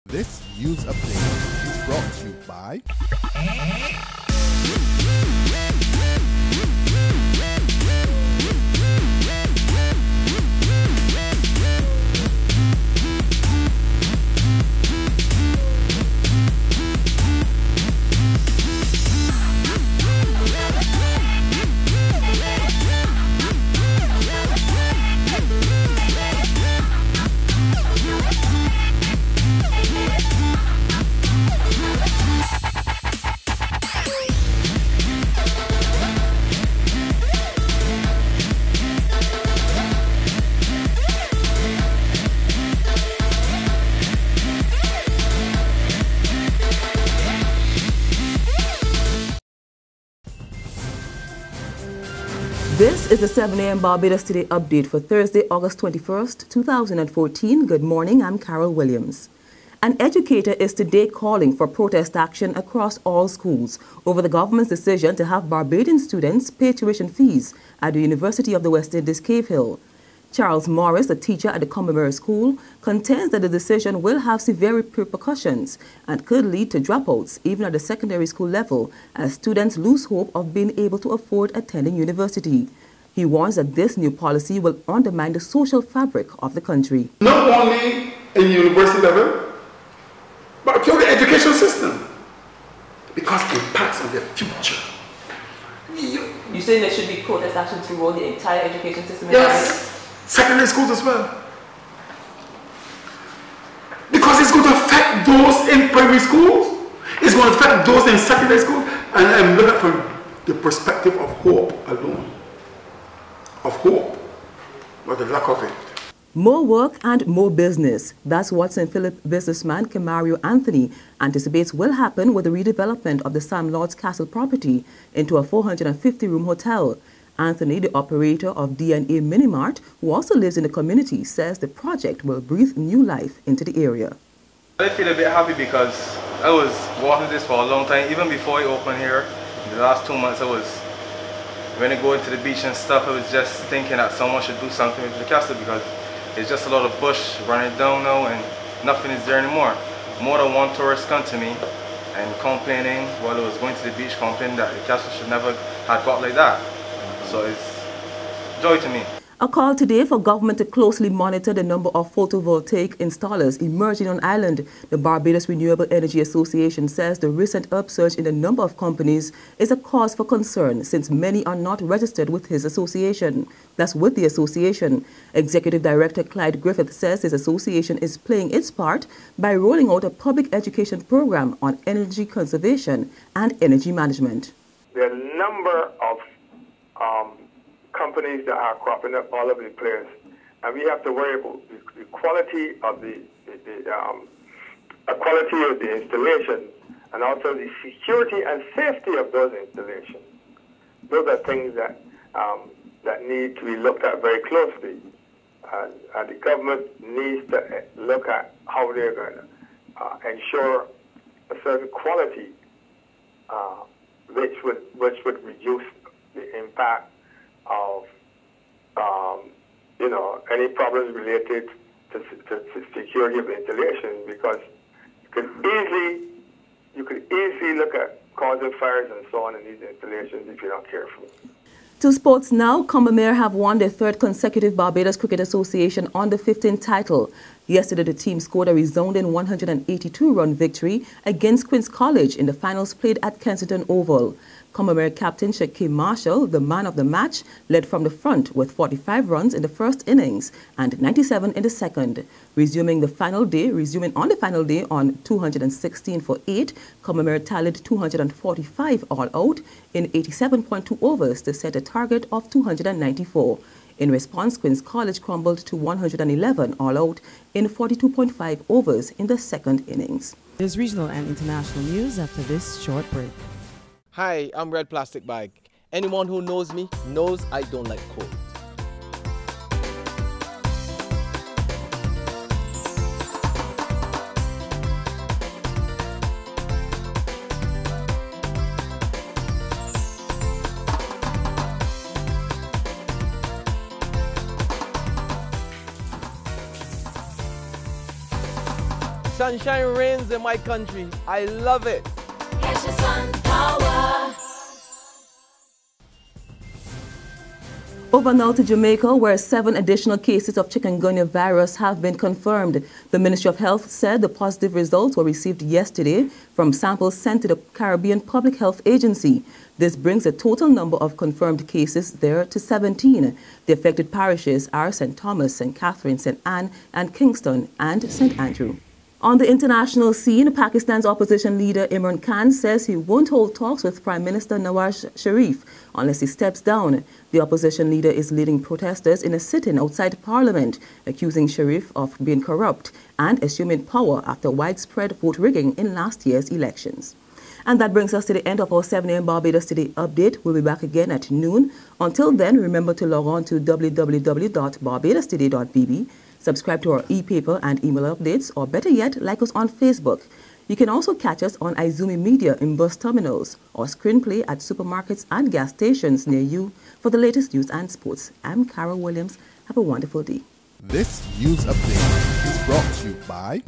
This news update is brought to you by This is the 7 a.m. Barbados Today update for Thursday, August 21st, 2014. Good morning, I'm Carol Williams. An educator is today calling for protest action across all schools over the government's decision to have Barbadian students pay tuition fees at the University of the West Indies, Cave Hill. Charles Morris, a teacher at the Combermere school, contends that the decision will have severe repercussions and could lead to dropouts even at the secondary school level as students lose hope of being able to afford attending university. He warns that this new policy will undermine the social fabric of the country. Not only in university level, but through the education system, because it impacts on their future. You saying there should be protest action throughout the entire education system? Yes. Secondary schools as well. Because it's going to affect those in primary schools. It's going to affect those in secondary schools. And I'm looking from the perspective of hope alone. Of hope, but the lack of it. More work and more business. That's what St. Philip businessman Camario Anthony anticipates will happen with the redevelopment of the Sam Lord's Castle property into a 450-room hotel. Anthony, the operator of DNA Minimart, who also lives in the community, says the project will breathe new life into the area. I feel a bit happy because I was wanting this for a long time. Even before I opened here, in the last 2 months, when I go to the beach and stuff, I was just thinking that someone should do something with the castle because it's just a lot of bush running down now and nothing is there anymore. More than one tourist come to me and complaining while I was going to the beach, complaining that the castle should never have got like that. So it's joy to me. A call today for government to closely monitor the number of photovoltaic installers emerging on island. The Barbados Renewable Energy Association says the recent upsurge in the number of companies is a cause for concern since many are not registered with his association. That's with the association. Executive Director Clyde Griffith says his association is playing its part by rolling out a public education program on energy conservation and energy management. There are a number of companies that are cropping up all over the place, and we have to worry about the quality of the quality of the installation, and also the security and safety of those installations. Those are things that that need to be looked at very closely, and the government needs to look at how they're going to ensure a certain quality, which would reduce the impact of any problems related to security of installation, because you could easily look at causing fires and so on in these installations if you're not careful. To sports now, Combermere have won their third consecutive Barbados Cricket Association Under-15 title. Yesterday, the team scored a resounding 182-run victory against Queen's College in the finals played at Kensington Oval. Combermere captain Shaquem Marshall, the man of the match, led from the front with 45 runs in the first innings and 97 in the second. Resuming on the final day on 216 for 8, Combermere tallied 245 all out in 87.2 overs to set a target of 294. In response, Queen's College crumbled to 111 all out in 42.5 overs in the second innings. There's regional and international news after this short break. Hi, I'm Red Plastic Bag. Anyone who knows me knows I don't like cold. Sunshine reigns in my country. I love it. Get your sun power. Over now to Jamaica, where 7 additional cases of chikungunya virus have been confirmed. The Ministry of Health said the positive results were received yesterday from samples sent to the Caribbean Public Health Agency. This brings the total number of confirmed cases there to 17. The affected parishes are St. Thomas, St. Catherine, St. Anne, and Kingston, and St. Andrew. On the international scene, Pakistan's opposition leader Imran Khan says he won't hold talks with Prime Minister Nawaz Sharif unless he steps down. The opposition leader is leading protesters in a sit-in outside Parliament, accusing Sharif of being corrupt and assuming power after widespread vote rigging in last year's elections. And that brings us to the end of our 7 a.m. Barbados Today update. We'll be back again at noon. Until then, remember to log on to www.barbadostoday.bb. Subscribe to our e-paper and email updates, or better yet, like us on Facebook. You can also catch us on Izumi Media in bus terminals or screenplay at supermarkets and gas stations near you for the latest news and sports. I'm Carol Williams. Have a wonderful day. This news update is brought to you by